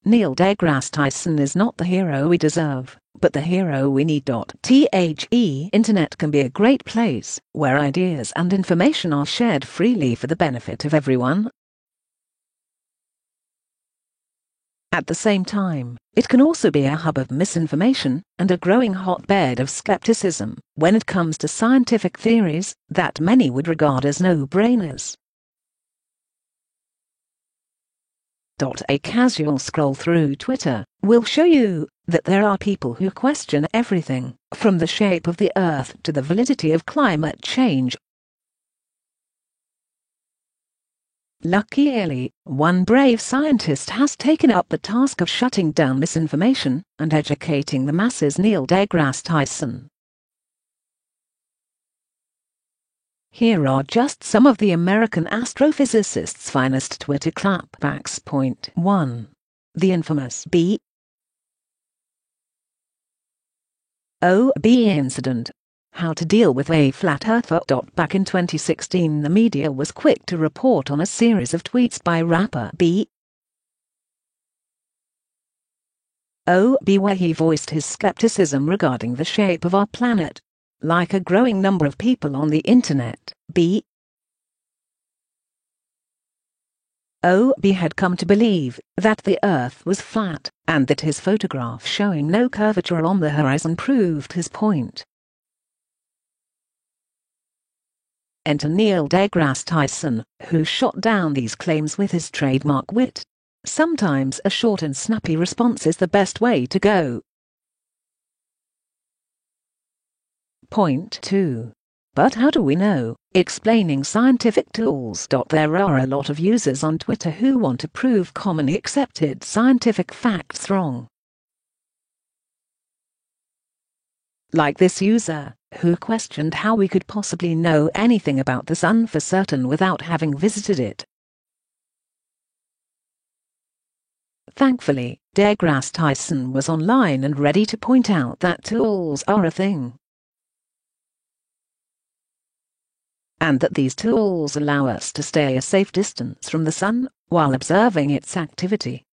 Neil deGrasse Tyson is not the hero we deserve, but the hero we need. The internet can be a great place where ideas and information are shared freely for the benefit of everyone. At the same time, it can also be a hub of misinformation and a growing hotbed of skepticism when it comes to scientific theories that many would regard as no-brainers. A casual scroll through Twitter will show you that there are people who question everything, from the shape of the Earth to the validity of climate change. Luckily, one brave scientist has taken up the task of shutting down misinformation and educating the masses: Neil deGrasse Tyson. Here are just some of the American astrophysicist's finest Twitter clapbacks. Point 1. The infamous B.O.B. incident. How to deal with a flat earther. Back in 2016, the media was quick to report on a series of tweets by rapper B.O.B. where he voiced his skepticism regarding the shape of our planet. Like a growing number of people on the internet, B.O.B. had come to believe that the Earth was flat, and that his photograph showing no curvature along the horizon proved his point. Enter Neil deGrasse Tyson, who shot down these claims with his trademark wit. Sometimes a short and snappy response is the best way to go. Point 2. But how do we know? Explaining scientific tools. There are a lot of users on Twitter who want to prove commonly accepted scientific facts wrong. Like this user, who questioned how we could possibly know anything about the sun for certain without having visited it. Thankfully, deGrasse Tyson was online and ready to point out that tools are a thing, and that these tools allow us to stay a safe distance from the sun while observing its activity.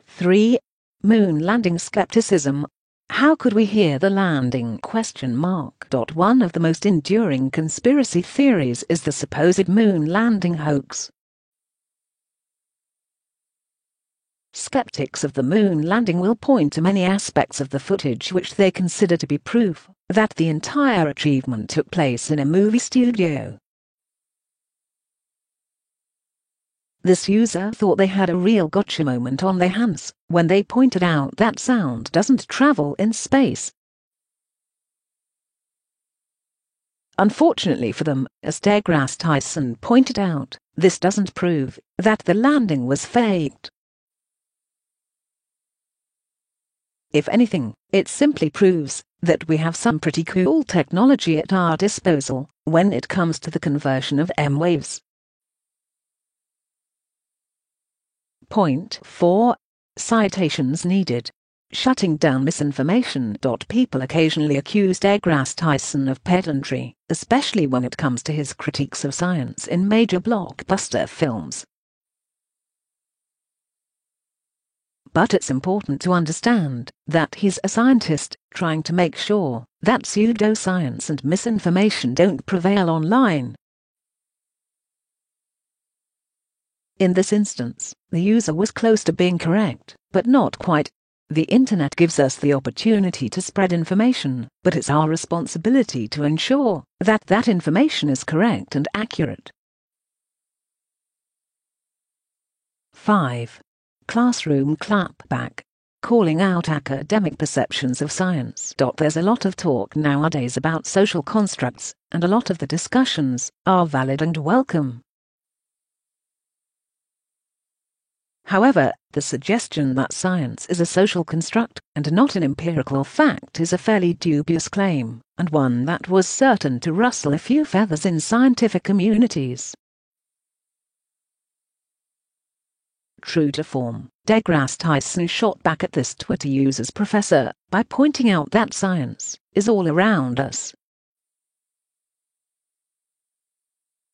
3. Moon landing skepticism. How could we hear the landing? One of the most enduring conspiracy theories is the supposed moon landing hoax. Skeptics of the moon landing will point to many aspects of the footage which they consider to be proof that the entire achievement took place in a movie studio. This user thought they had a real gotcha moment on their hands when they pointed out that sound doesn't travel in space. Unfortunately for them, as deGrasse Tyson pointed out, this doesn't prove that the landing was faked. If anything, it simply proves that we have some pretty cool technology at our disposal when it comes to the conversion of M-waves. Point 4. Citations needed. Shutting down misinformation. People occasionally accuse deGrasse Tyson of pedantry, especially when it comes to his critiques of science in major blockbuster films. But it's important to understand that he's a scientist trying to make sure that pseudoscience and misinformation don't prevail online. In this instance, the user was close to being correct, but not quite. The internet gives us the opportunity to spread information, but it's our responsibility to ensure that that information is correct and accurate. 5. Classroom clapback. Calling out academic perceptions of science. There's a lot of talk nowadays about social constructs, and a lot of the discussions are valid and welcome. However, the suggestion that science is a social construct and not an empirical fact is a fairly dubious claim, and one that was certain to rustle a few feathers in scientific communities. True to form, deGrasse Tyson shot back at this Twitter user's professor by pointing out that science is all around us.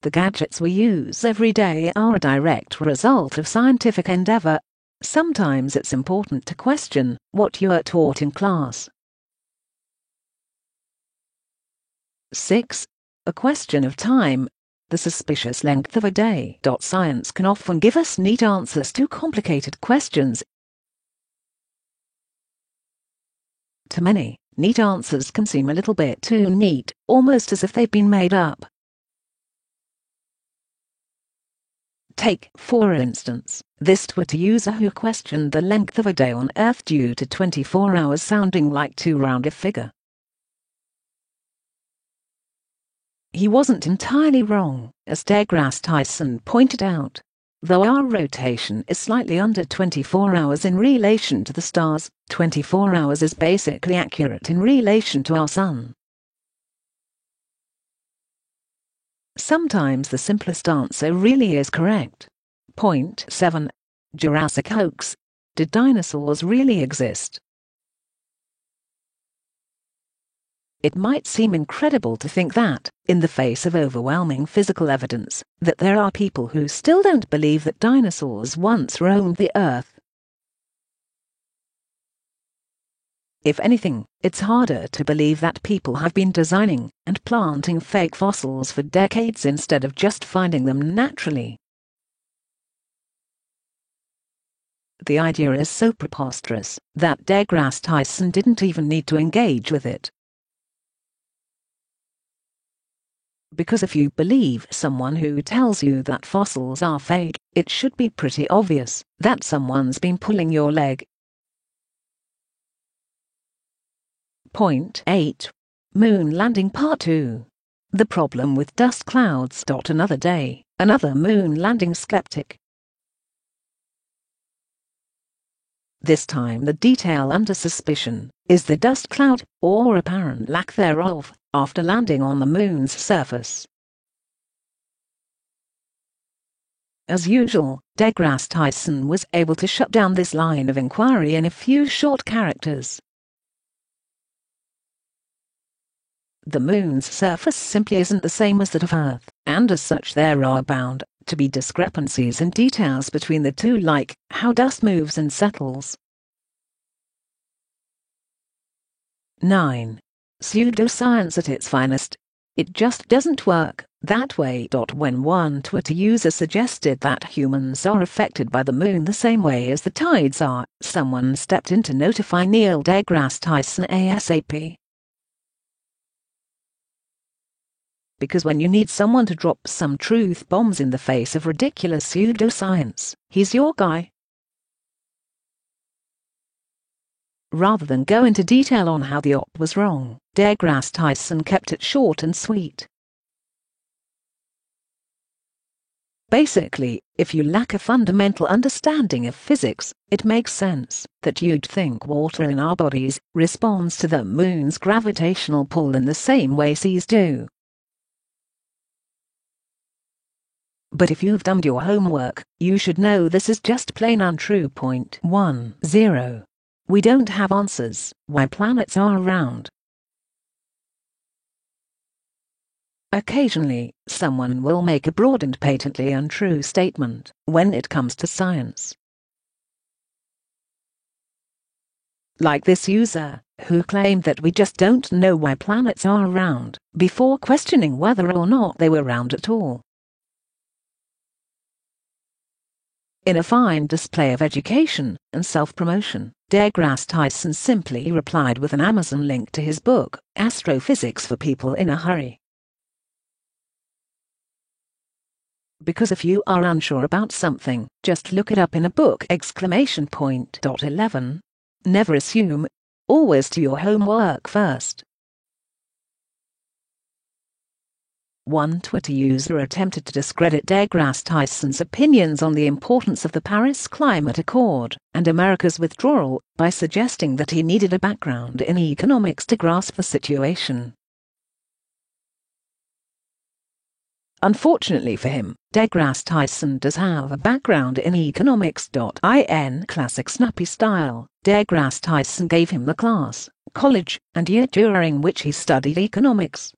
The gadgets we use every day are a direct result of scientific endeavor. Sometimes it's important to question what you are taught in class. 6. A question of time. The suspicious length of a day. Science can often give us neat answers to complicated questions. To many, neat answers can seem a little bit too neat, almost as if they've been made up. Take, for instance, this Twitter user who questioned the length of a day on Earth due to 24 hours sounding like too round a figure. He wasn't entirely wrong, as deGrasse Tyson pointed out. Though our rotation is slightly under 24 hours in relation to the stars, 24 hours is basically accurate in relation to our Sun. Sometimes the simplest answer really is correct. Point 7. Jurassic hoax. Did dinosaurs really exist? It might seem incredible to think that, in the face of overwhelming physical evidence, that there are people who still don't believe that dinosaurs once roamed the Earth. If anything, it's harder to believe that people have been designing and planting fake fossils for decades instead of just finding them naturally. The idea is so preposterous that deGrasse Tyson didn't even need to engage with it. Because if you believe someone who tells you that fossils are fake, it should be pretty obvious that someone's been pulling your leg. Point 8. Moon landing part 2. The problem with dust clouds. Another day, another moon landing skeptic. This time the detail under suspicion is the dust cloud, or apparent lack thereof, after landing on the moon's surface. As usual, deGrasse Tyson was able to shut down this line of inquiry in a few short characters. The moon's surface simply isn't the same as that of Earth, and as such there are bound to be discrepancies in details between the two, like how dust moves and settles. 9. Pseudoscience at its finest. It just doesn't work that way. When one Twitter user suggested that humans are affected by the moon the same way as the tides are, someone stepped in to notify Neil deGrasse Tyson ASAP. Because when you need someone to drop some truth bombs in the face of ridiculous pseudoscience, he's your guy. Rather than go into detail on how the op was wrong, deGrasse Tyson kept it short and sweet. Basically, if you lack a fundamental understanding of physics, it makes sense that you'd think water in our bodies responds to the moon's gravitational pull in the same way seas do. But if you've done your homework, you should know this is just plain untrue. Point 10. We don't have answers why planets are round. Occasionally, someone will make a broad and patently untrue statement when it comes to science. Like this user, who claimed that we just don't know why planets are round, before questioning whether or not they were round at all. In a fine display of education and self-promotion, deGrasse Tyson simply replied with an Amazon link to his book, Astrophysics for People in a Hurry. Because if you are unsure about something, just look it up in a book! 11. Never assume. Always do your homework first. One Twitter user attempted to discredit deGrasse Tyson's opinions on the importance of the Paris Climate Accord and America's withdrawal by suggesting that he needed a background in economics to grasp the situation. Unfortunately for him, deGrasse Tyson does have a background in economics. In classic snappy style, deGrasse Tyson gave him the class, college, and year during which he studied economics.